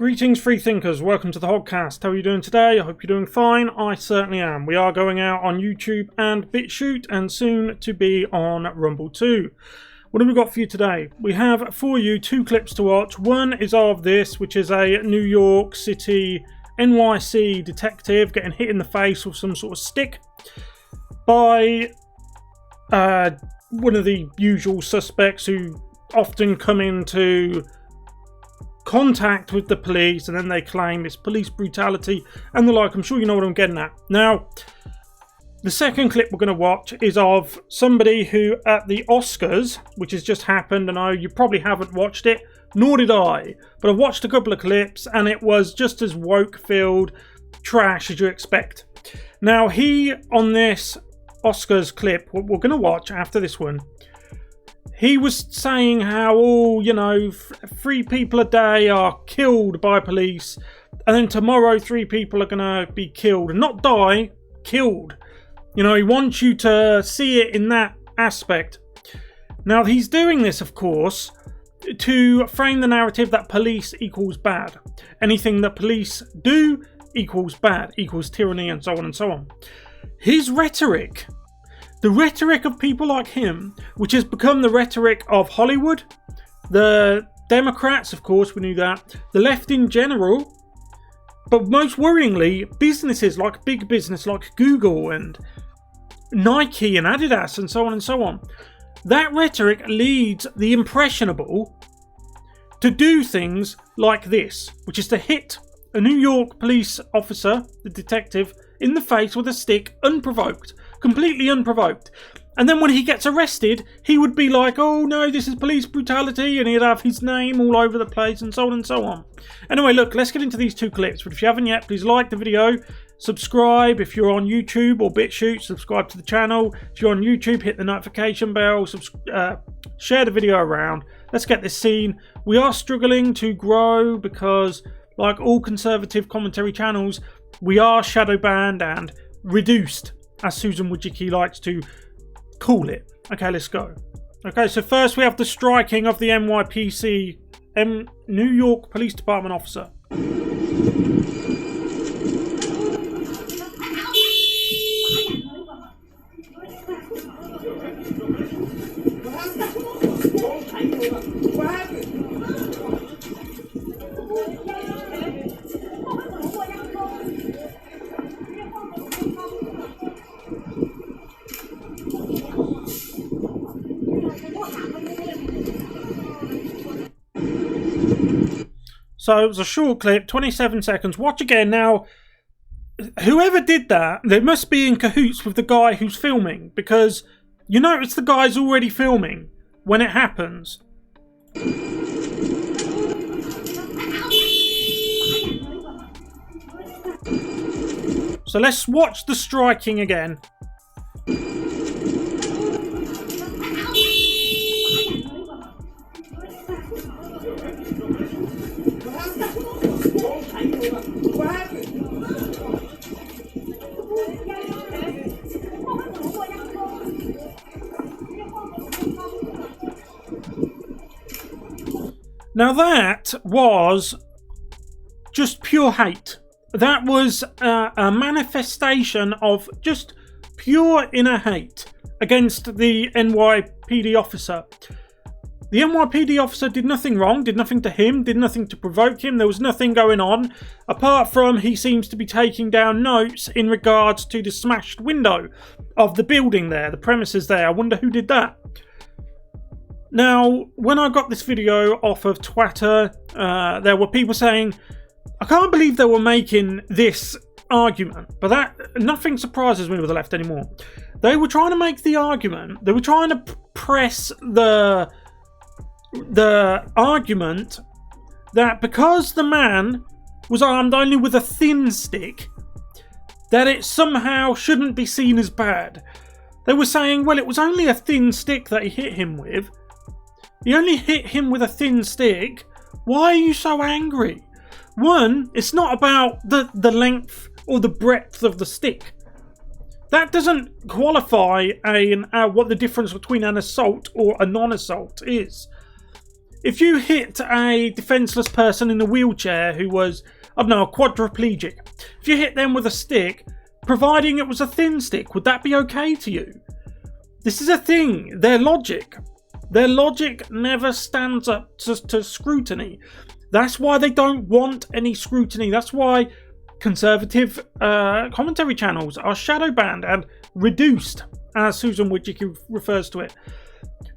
Greetings, free thinkers. Welcome to the Hoggcast. How are you doing today? I hope you're doing fine. I certainly am. We are going out on YouTube and BitChute and soon to be on Rumble too. What have we got for you today? We have for you two clips to watch. One is of this, which is a New York City NYC detective getting hit in the face with some sort of stick by one of the usual suspects who often come into contact with the police and then they claim it's police brutality and the like. I'm sure you know what I'm getting at. Now, the second clip we're going to watch is of somebody who at the OSCARS, which has just happened, and I know you probably haven't watched it, nor did I, but I've watched a couple of clips and it was just as woke-filled trash as you expect. Now, he, on this OSCARS clip, what we're going to watch after this one, he was saying how, oh, you know, 3 people a day are killed by police, and then tomorrow 3 people are going to be killed. Not die, killed. You know, he wants you to see it in that aspect. Now, he's doing this, of course, to frame the narrative that police equals bad. Anything that police do equals bad, equals tyranny, and so on and so on. His rhetoric, the rhetoric of people like him, which has become the rhetoric of Hollywood, the Democrats, of course, we knew that, the left in general, but most worryingly, businesses like big business like Google and Nike and Adidas and so on and so on. That rhetoric leads the impressionable to do things like this, which is to hit a New York police officer, the detective, in the face with a stick, unprovoked. Completely unprovoked. And then when he gets arrested, he would be like, oh no, this is police brutality, and he'd have his name all over the place and so on and so on. Anyway, look, let's get into these two clips. But if you haven't yet, please like the video, subscribe. If you're on YouTube or BitChute, subscribe to the channel. If you're on YouTube, hit the notification bell, share the video around. Let's get this seen. We are struggling to grow because, like all conservative commentary channels, we are shadow banned and reduced, as Susan Wojcicki likes to call it. Okay, let's go. Okay, so first we have the striking of the NYPD, New York Police Department officer. What happened? So it was a short clip, 27 seconds. Watch again. Now, whoever did that, they must be in cahoots with the guy who's filming, because you notice the guy's already filming when it happens. So let's watch the striking again. What happened? Now that was just pure hate. That was a manifestation of just pure inner hate against the NYPD officer. The NYPD officer did nothing wrong, did nothing to him, did nothing to provoke him. There was nothing going on, apart from he seems to be taking down notes in regards to the smashed window of the building there, the premises there. I wonder who did that. Now, when I got this video off of Twitter, there were people saying, I can't believe they were making this argument, but that nothing surprises me with the left anymore. They were trying to make the argument, they were trying to press the argument that because the man was armed only with a thin stick, that it somehow shouldn't be seen as bad. They were saying, well, it was only a thin stick that he hit him with. He only hit him with a thin stick. Why are you so angry? One, it's not about the length or the breadth of the stick. That doesn't qualify what the difference between an assault or a non-assault is. if you hit a defenseless person in a wheelchair who was, I don't know, a quadriplegic, if you hit them with a stick, providing it was a thin stick, would that be okay to you? This is a thing. Their logic never stands up to scrutiny. That's why they don't want any scrutiny. That's why conservative commentary channels are shadow banned and reduced, as Susan Wojcicki refers to it.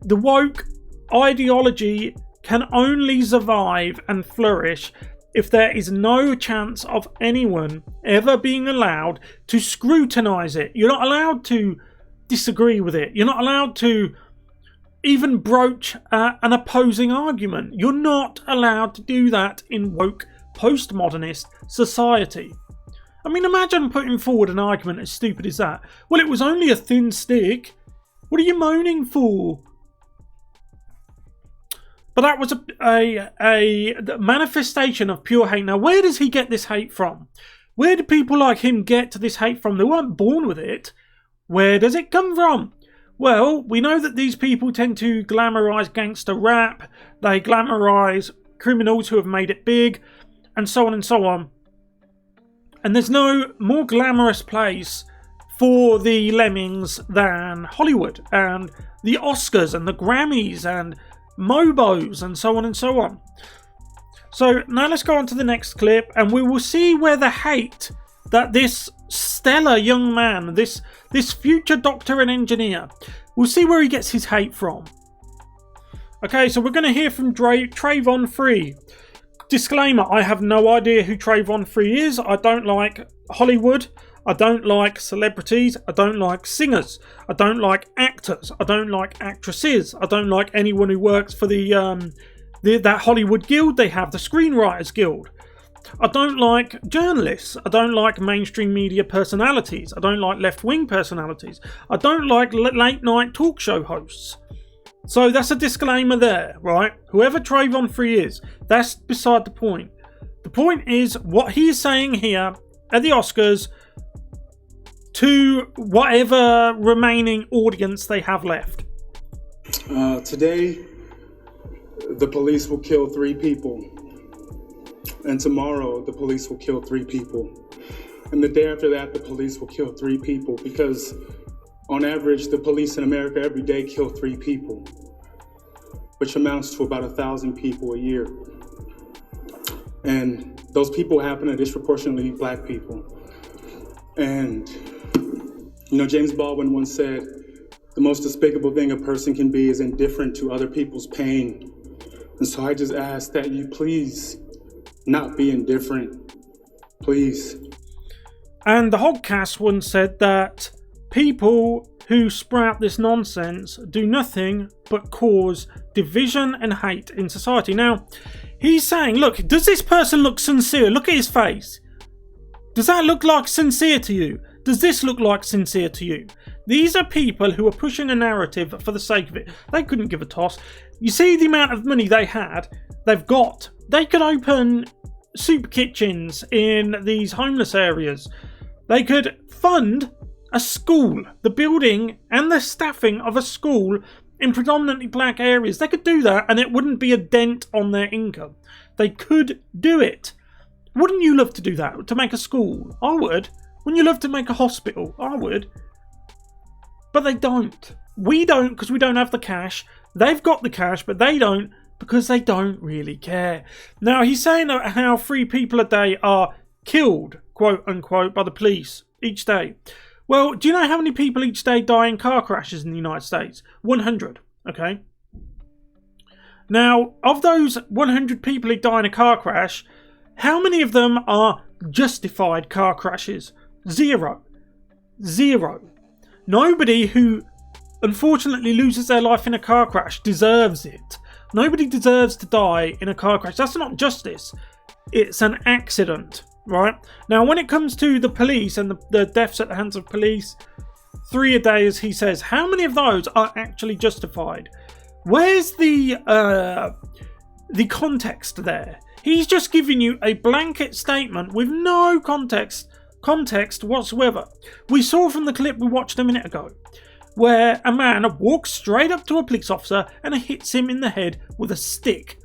The woke ideology can only survive and flourish if there is no chance of anyone ever being allowed to scrutinise it. You're not allowed to disagree with it. You're not allowed to even broach an opposing argument. You're not allowed to do that in woke postmodernist society. I mean, imagine putting forward an argument as stupid as that. Well, it was only a thin stick. What are you moaning for? But that was a manifestation of pure hate. Now, where does he get this hate from? Where do people like him get this hate from? They weren't born with it. Where does it come from? Well, we know that these people tend to glamorise gangster rap. They glamorise criminals who have made it big, and so on and so on. And there's no more glamorous place for the lemmings than Hollywood and the Oscars and the Grammys and Mobos and so on and so on. So now let's go on to the next clip, and we will see where the hate that this stellar young man, this future doctor and engineer, we'll see where he gets his hate from. Okay, so we're going to hear from Travon Free. Disclaimer, I have no idea who Travon Free is. I don't like Hollywood. I don't like celebrities. I don't like singers. I don't like actors. I don't like actresses. I don't like anyone who works for that Hollywood guild they have, the Screenwriters Guild. I don't like journalists. I don't like mainstream media personalities. I don't like left-wing personalities. I don't like late-night talk show hosts. So that's a disclaimer there, right? Whoever Travon Free is, that's beside the point. The point is what he is saying here at the Oscars to whatever remaining audience they have left. Today, the police will kill 3 people. And tomorrow, the police will kill 3 people. And the day after that, the police will kill 3 people. Because on average, the police in America every day kill 3 people, which amounts to about 1,000 people a year. And those people happen to disproportionately be black people. And, James Baldwin once said, the most despicable thing a person can be is indifferent to other people's pain. And so I just ask that you please not be indifferent. Please. And the Hoggcast once said that people who sprout this nonsense do nothing but cause division and hate in society. Now, he's saying, look, does this person look sincere? Look at his face. Does that look like sincere to you? Does this look like sincere to you? These are people who are pushing a narrative for the sake of it. They couldn't give a toss. You see the amount of money they've got. They could open soup kitchens in these homeless areas. They could fund a school, the building and the staffing of a school in predominantly black areas. They could do that and it wouldn't be a dent on their income. They could do it. Wouldn't you love to do that? To make a school? I would. Wouldn't you love to make a hospital? I would. But they don't. We don't because we don't have the cash. They've got the cash, but they don't because they don't really care. Now, he's saying how 3 people a day are killed, quote unquote, by the police each day. Well, do you know how many people each day die in car crashes in the United States? 100, okay? Now, of those 100 people who die in a car crash, how many of them are justified car crashes? 0. Nobody who unfortunately loses their life in a car crash deserves it. Nobody deserves to die in a car crash. That's not justice. It's an accident, right? Now, when it comes to the police and the deaths at the hands of police, 3 a day, as he says, how many of those are actually justified? Where's the context there? He's just giving you a blanket statement with no context whatsoever. We saw from the clip we watched a minute ago where a man walks straight up to a police officer and hits him in the head with a stick.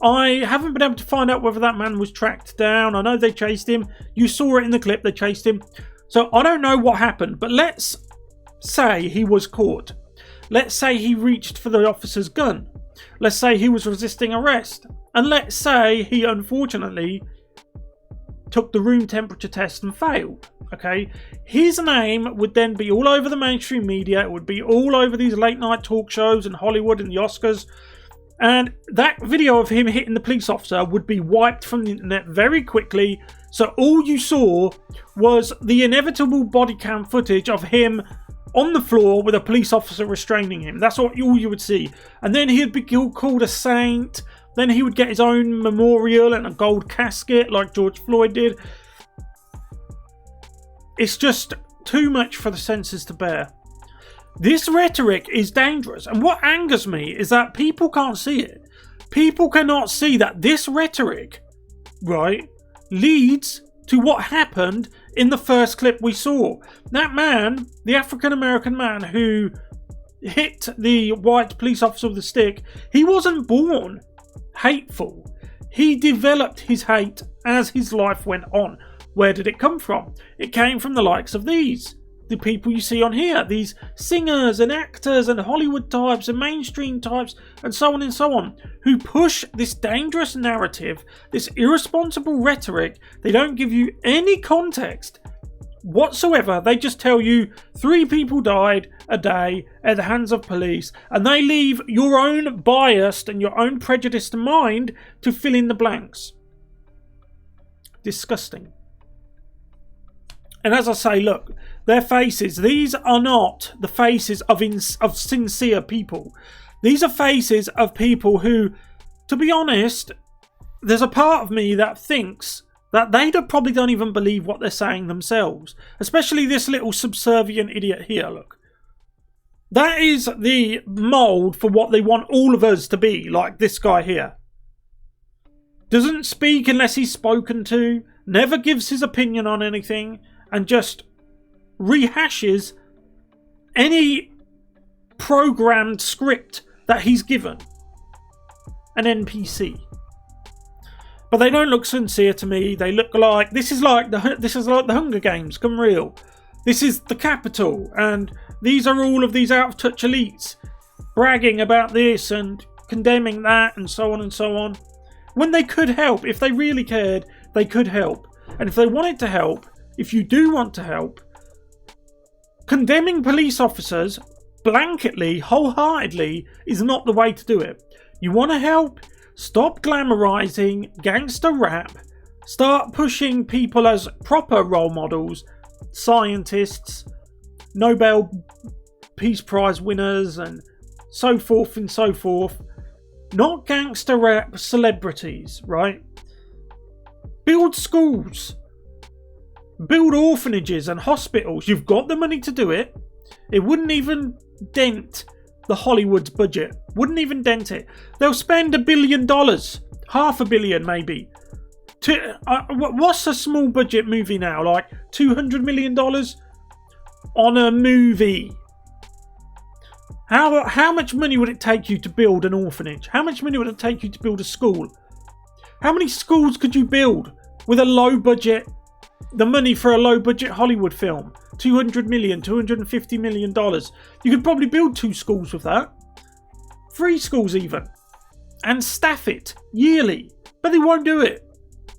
I haven't been able to find out whether that man was tracked down. I know they chased him. You saw it in the clip, they chased him. So I don't know what happened, but let's say he was caught. Let's say he reached for the officer's gun. Let's say he was resisting arrest. And let's say he unfortunately took the room temperature test and failed. Okay, his name would then be all over the mainstream media. It would be all over these late night talk shows and Hollywood and the Oscars. And that video of him hitting the police officer would be wiped from the internet very quickly. So all you saw was the inevitable body cam footage of him on the floor with a police officer restraining him. That's all you would see. And then he'd be called a saint. Then he would get his own memorial and a gold casket like George Floyd did. It's just too much for the senses to bear. This rhetoric is dangerous. And what angers me is that people can't see it. People cannot see that this rhetoric, right, leads to what happened in the first clip we saw. That man, the African American man who hit the white police officer with a stick, he wasn't born hateful. He developed his hate as his life went on. Where did it come from? It came from the likes of these. The people you see on here. These singers and actors and Hollywood types and mainstream types and so on and so on. Who push this dangerous narrative, this irresponsible rhetoric. They don't give you any context whatsoever. They just tell you 3 people died a day at the hands of police. And they leave your own biased and your own prejudiced mind to fill in the blanks. Disgusting. And as I say, look, their faces, these are not the faces of sincere people. These are faces of people who, to be honest, there's a part of me that thinks that they probably don't even believe what they're saying themselves. Especially this little subservient idiot here, look. That is the mould for what they want all of us to be, like this guy here. Doesn't speak unless he's spoken to, never gives his opinion on anything, and just rehashes any programmed script that he's given. An NPC. But they don't look sincere to me. They look like this is like the Hunger Games come real. This is the Capitol, and these are all of these out of touch elites bragging about this and condemning that and so on and so on. When they could help, if they really cared, they could help. And if they wanted to help, if you do want to help, condemning police officers blanketly, wholeheartedly, is not the way to do it. You want to help? Stop glamorizing gangster rap. Start pushing people as proper role models, scientists, Nobel Peace Prize winners, and so forth and so forth. Not gangster rap celebrities, right? Build schools. Build orphanages and hospitals. You've got the money to do it. It wouldn't even dent the Hollywood's budget. Wouldn't even dent it. They'll spend $1 billion. $500 million maybe. What's a small budget movie now? Like $200 million on a movie. How much money would it take you to build an orphanage? How much money would it take you to build a school? How many schools could you build with a low budget? The money for a low budget Hollywood film. $200 million, $250 million. You could probably build 2 schools with that. 3 schools even. And staff it yearly. But they won't do it.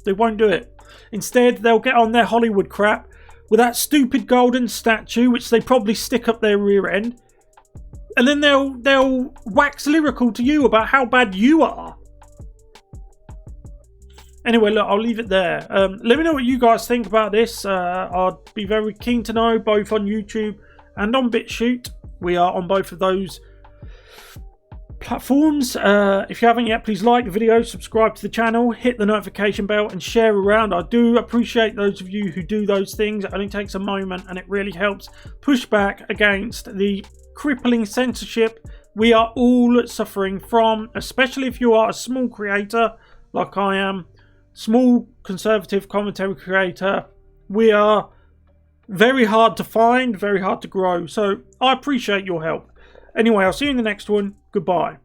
They won't do it. Instead, they'll get on their Hollywood crap with that stupid golden statue, which they probably stick up their rear end. And then they'll wax lyrical to you about how bad you are. Anyway, look, I'll leave it there. Let me know what you guys think about this. I'd be very keen to know, both on YouTube and on BitChute. We are on both of those platforms. If you haven't yet, please like the video, subscribe to the channel, hit the notification bell, and share around. I do appreciate those of you who do those things. It only takes a moment, and it really helps push back against the crippling censorship we are all suffering from, especially if you are a small creator like I am. Small conservative commentary creator. We are very hard to find, very hard to grow. So I appreciate your help. Anyway, I'll see you in the next one. Goodbye.